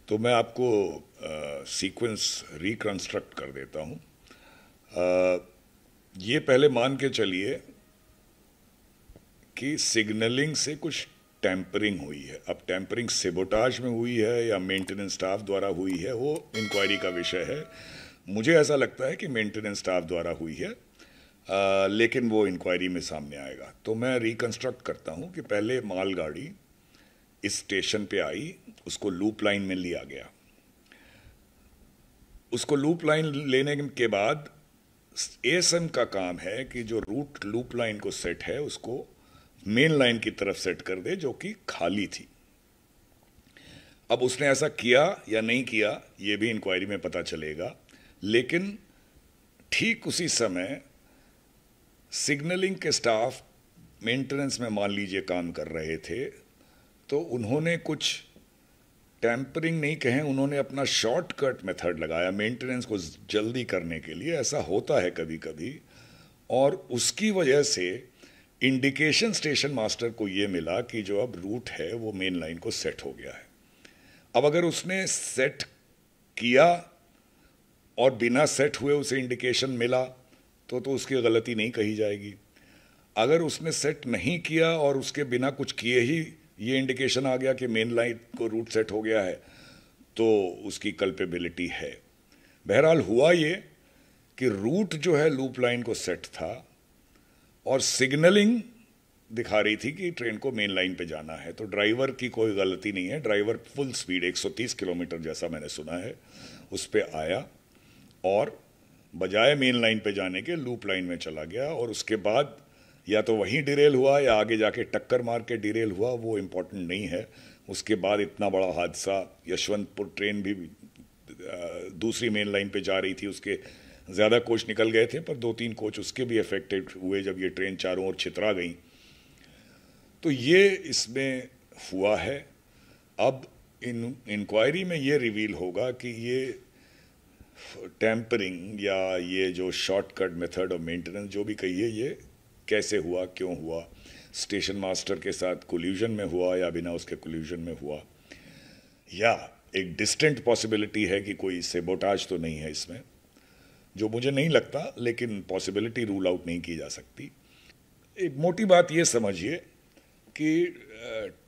तो मैं आपको सीक्वेंस रिकंस्ट्रक्ट कर देता हूँ। ये पहले मान के चलिए कि सिग्नलिंग से कुछ टैंपरिंग हुई है। अब टैंपरिंग सेबोटाज में हुई है या मेंटेनेंस स्टाफ द्वारा हुई है, वो इंक्वायरी का विषय है। मुझे ऐसा लगता है कि मेंटेनेंस स्टाफ द्वारा हुई है, लेकिन वो इंक्वायरी में सामने आएगा। तो मैं रिकंस्ट्रक्ट करता हूँ कि पहले मालगाड़ी इस स्टेशन पे आई, उसको लूप लाइन में लिया गया। उसको लूप लाइन लेने के बाद एएसएम का काम है कि जो रूट लूप लाइन को सेट है उसको मेन लाइन की तरफ सेट कर दे, जो कि खाली थी। अब उसने ऐसा किया या नहीं किया ये भी इंक्वायरी में पता चलेगा, लेकिन ठीक उसी समय सिग्नलिंग के स्टाफ मेंटेनेंस में मान लीजिए काम कर रहे थे, तो उन्होंने कुछ टैंपरिंग नहीं कहें, उन्होंने अपना शॉर्टकट मेथड लगाया मेंटेनेंस को जल्दी करने के लिए। ऐसा होता है कभी कभी, और उसकी वजह से इंडिकेशन स्टेशन मास्टर को ये मिला कि जो अब रूट है वो मेन लाइन को सेट हो गया है। अब अगर उसने सेट किया और बिना सेट हुए उसे इंडिकेशन मिला तो उसकी गलती नहीं कही जाएगी। अगर उसने सेट नहीं किया और उसके बिना कुछ किए ही ये इंडिकेशन आ गया कि मेन लाइन को रूट सेट हो गया है, तो उसकी कल्पेबिलिटी है। बहरहाल हुआ ये कि रूट जो है लूप लाइन को सेट था और सिग्नलिंग दिखा रही थी कि ट्रेन को मेन लाइन पे जाना है, तो ड्राइवर की कोई गलती नहीं है। ड्राइवर फुल स्पीड 130 किलोमीटर जैसा मैंने सुना है उस पर आया और बजाय मेन लाइन पे जाने के लूप लाइन में चला गया, और उसके बाद या तो वहीं डिरेल हुआ या आगे जाके टक्कर मार के डिरेल हुआ, वो इम्पोर्टेंट नहीं है। उसके बाद इतना बड़ा हादसा, यशवंतपुर ट्रेन भी दूसरी मेन लाइन पे जा रही थी, उसके ज़्यादा कोच निकल गए थे, पर 2-3 कोच उसके भी अफेक्टेड हुए जब ये ट्रेन चारों ओर छितरा गई। तो ये इसमें हुआ है। अब इंक्वायरी में ये रिवील होगा कि ये टैंपरिंग या ये जो शॉर्टकट मेथड ऑफ मेंटेनेंस जो भी कहिए, ये कैसे हुआ, क्यों हुआ, स्टेशन मास्टर के साथ कोल्यूजन में हुआ या बिना उसके कोल्यूजन में हुआ, या एक डिस्टेंट पॉसिबिलिटी है कि कोई सेबोटाज तो नहीं है इसमें, जो मुझे नहीं लगता, लेकिन पॉसिबिलिटी रूल आउट नहीं की जा सकती। एक मोटी बात ये समझिए कि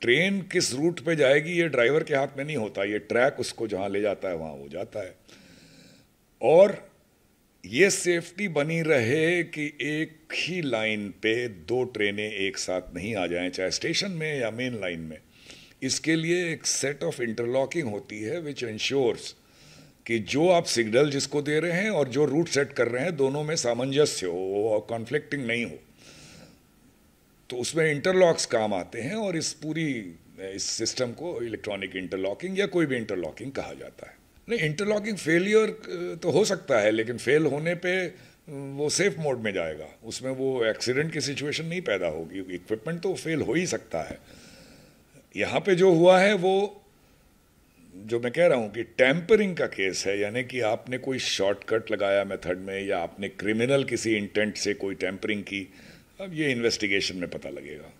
ट्रेन किस रूट पे जाएगी ये ड्राइवर के हाथ में नहीं होता, ये ट्रैक उसको जहाँ ले जाता है वहाँ वो जाता है। और ये सेफ्टी बनी रहे कि एक ही लाइन पे 2 ट्रेनें एक साथ नहीं आ जाएं, चाहे स्टेशन में या मेन लाइन में। इसके लिए एक सेट ऑफ इंटरलॉकिंग होती है विच इंश्योर्स कि जो आप सिग्नल जिसको दे रहे हैं और जो रूट सेट कर रहे हैं दोनों में सामंजस्य हो और कॉन्फ्लिक्टिंग नहीं हो। तो उसमें इंटरलॉक्स काम आते हैं, और इस सिस्टम को इलेक्ट्रॉनिक इंटरलॉकिंग या कोई भी इंटरलॉकिंग कहा जाता है। नहीं, इंटरलॉकिंग फेलियर तो हो सकता है, लेकिन फेल होने पे वो सेफ मोड में जाएगा, उसमें वो एक्सीडेंट की सिचुएशन नहीं पैदा होगी। इक्विपमेंट तो फेल हो ही सकता है। यहाँ पे जो हुआ है वो जो मैं कह रहा हूँ कि टैंपरिंग का केस है, यानी कि आपने कोई शॉर्टकट लगाया मेथड में या आपने क्रिमिनल किसी इंटेंट से कोई टैंपरिंग की। अब ये इन्वेस्टिगेशन में पता लगेगा।